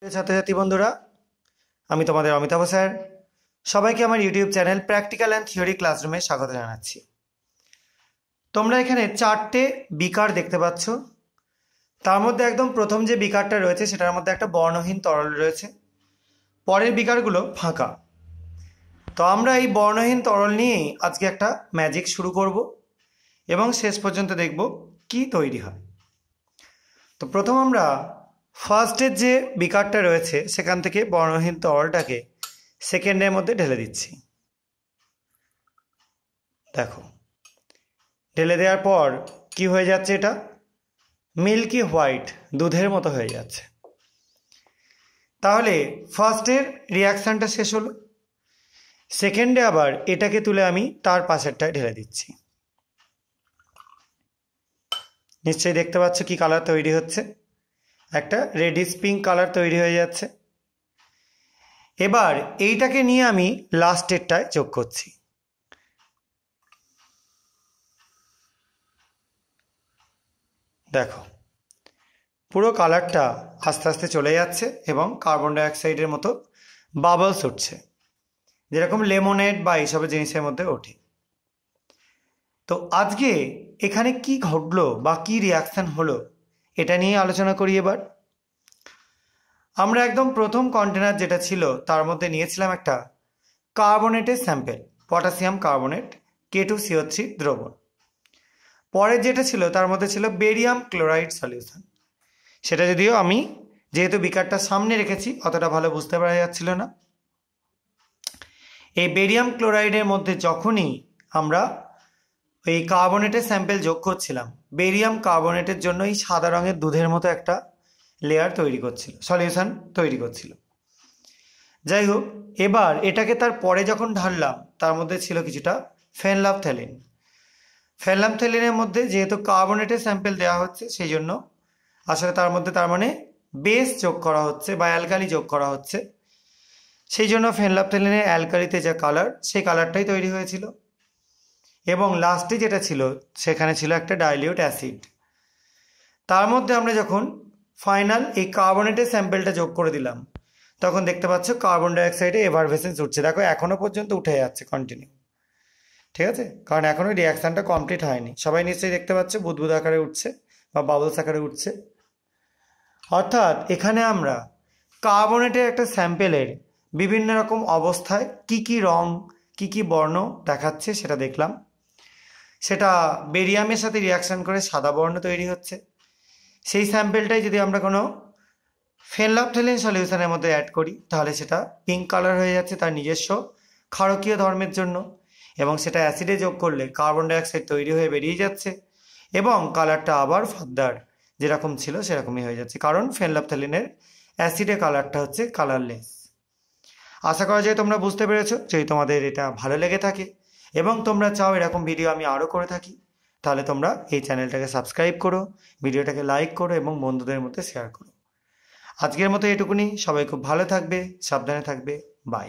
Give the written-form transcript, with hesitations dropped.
ছাত্রছাত্রী বন্ধুরা, আমি তোমাদের অমিতাভ স্যার। সবাইকে আমার YouTube channel practical and theory ক্লাসরুমে স্বাগত জানাচ্ছি। তোমরা এখানে 4টে বিকার দেখতে পাচ্ছ। তার মধ্যে একদম প্রথম যে বিকারটা রয়েছে সেটার মধ্যে একটা বর্ণহীন তরল রয়েছে, পরের বিকারগুলো ফাঁকা। তো আমরা এই বর্ণহীন তরল নিয়েই আজকে একটা ম্যাজিক শুরু করব এবং শেষ পর্যন্ত দেখব কি তৈরি হয়। তো প্রথম আমরা ফার্স্টের যে বিকারটা রয়েছে সেখান থেকে বর্ণহীন তরলটাকে সেকেন্ডের মধ্যে ঢেলে দিচ্ছি। দেখো, ঢেলে দেওয়ার পর কি হয়ে যাচ্ছে, এটা মিল্কি হোয়াইট দুধের মতো হয়ে যাচ্ছে। তাহলে ফার্স্টের রিয়াকশানটা শেষ হলো। সেকেন্ডে আবার এটাকে তুলে আমি তার পাশেরটায় ঢেলে দিচ্ছি। নিশ্চয়ই দেখতে পাচ্ছ কি কালার তৈরি হচ্ছে, একটা রেডিশ পিঙ্ক কালার তৈরি হয়ে যাচ্ছে। এবার এইটাকে নিয়ে আমি লাস্টেরটায় যোগ করছি। দেখো, পুরো কালারটা আস্তে আস্তে চলে যাচ্ছে এবং কার্বন ডাইঅক্সাইডের মতো বাবলস উঠছে, যেরকম লেমনেড বা এইসবের জিনিসের মধ্যে ওঠে। তো আজকে এখানে কি ঘটলো বা কি রিয়াকশান হলো এটা নিয়ে আলোচনা করি। এবার আমরা একদম প্রথম কন্টেনার যেটা ছিল তার মধ্যে নিয়েছিলাম একটা কার্বনেটের স্যাম্পেল, পটাশিয়াম কার্বনেট K2CO3 দ্রবণ। পরের যেটা ছিল তার মধ্যে ছিল বেরিয়াম ক্লোরাইড সলিউশন। সেটা যদিও আমি যেহেতু বিকারটা সামনে রেখেছি অতটা ভালো বুঝতে পারা যাচ্ছিল না। এই বেরিয়াম ক্লোরাইডের মধ্যে যখনই আমরা এই কার্বনেটের স্যাম্পেল যোগ করছিলাম, বেরিয়াম কার্বনেটের জন্য এই সাদা রঙের দুধের মতো একটা লেয়ার তৈরি করছিল, সলিউশন তৈরি করছিল। যাই হোক, এবার এটাকে তার পরে যখন ঢাললাম তার মধ্যে ছিল কিছুটা ফেনলাফথ্যালিন। ফেনলাফথ্যালিনের মধ্যে যেহেতু কার্বনেটের স্যাম্পেল দেওয়া হচ্ছে সেই জন্য আসলে তার মধ্যে তার মানে বেস যোগ করা হচ্ছে বা অ্যালকালি যোগ করা হচ্ছে। সেই জন্য ফেনলাফথ্যালিনের অ্যালকালিতে যা কালার সেই কালারটাই তৈরি হয়েছিল। এবং লাস্টে যেটা ছিল সেখানে ছিল একটা ডাইলিউট অ্যাসিড। তার মধ্যে আমরা যখন ফাইনাল এই কার্বনেটের স্যাম্পেলটা যোগ করে দিলাম তখন দেখতে পাচ্ছ কার্বন ডাইঅক্সাইডে এভারভেসেন্স উঠছে। দেখো, এখনও পর্যন্ত উঠে যাচ্ছে কন্টিনিউ, ঠিক আছে, কারণ এখনও রিয়াকশানটা কমপ্লিট হয়নি। সবাই নিশ্চয়ই দেখতে পাচ্ছ বুদবুদ আকারে উঠছে বা বাবলস আকারে উঠছে। অর্থাৎ এখানে আমরা কার্বনেটের একটা স্যাম্পেলের বিভিন্ন রকম অবস্থায় কি কি রং কি কি বর্ণ দেখাচ্ছে সেটা দেখলাম। সেটা বেরিয়ামের সাথে রিয়াকশান করে সাদা বর্ণ তৈরি হচ্ছে। সেই স্যাম্পেলটাই যদি আমরা কোনো ফেনলাফথ্যালিন সলিউশনের মধ্যে অ্যাড করি তাহলে সেটা পিঙ্ক কালার হয়ে যাচ্ছে তার নিজস্ব ক্ষারকীয় ধর্মের জন্য, এবং সেটা অ্যাসিডে যোগ করলে কার্বন ডাইঅক্সাইড তৈরি হয়ে বেরিয়ে যাচ্ছে এবং কালারটা আবার ফার্দার যেরকম ছিল সেরকমই হয়ে যাচ্ছে, কারণ ফেনলাফথ্যালিনের অ্যাসিডে কালারটা হচ্ছে কালারলেস। আশা করা যায় তোমরা বুঝতে পেরেছো। যদি তোমাদের এটা ভালো লেগে থাকে এবং তোমরা চাও এরকম ভিডিও আমি আরও করে থাকি তাহলে তোমরা এই চ্যানেলটাকে সাবস্ক্রাইব করো, ভিডিওটাকে লাইক করো এবং বন্ধুদের মধ্যে শেয়ার করো। আজকের মতো এটুকুনি। সবাই খুব ভালো থাকবে, সাবধানে থাকবে। বাই।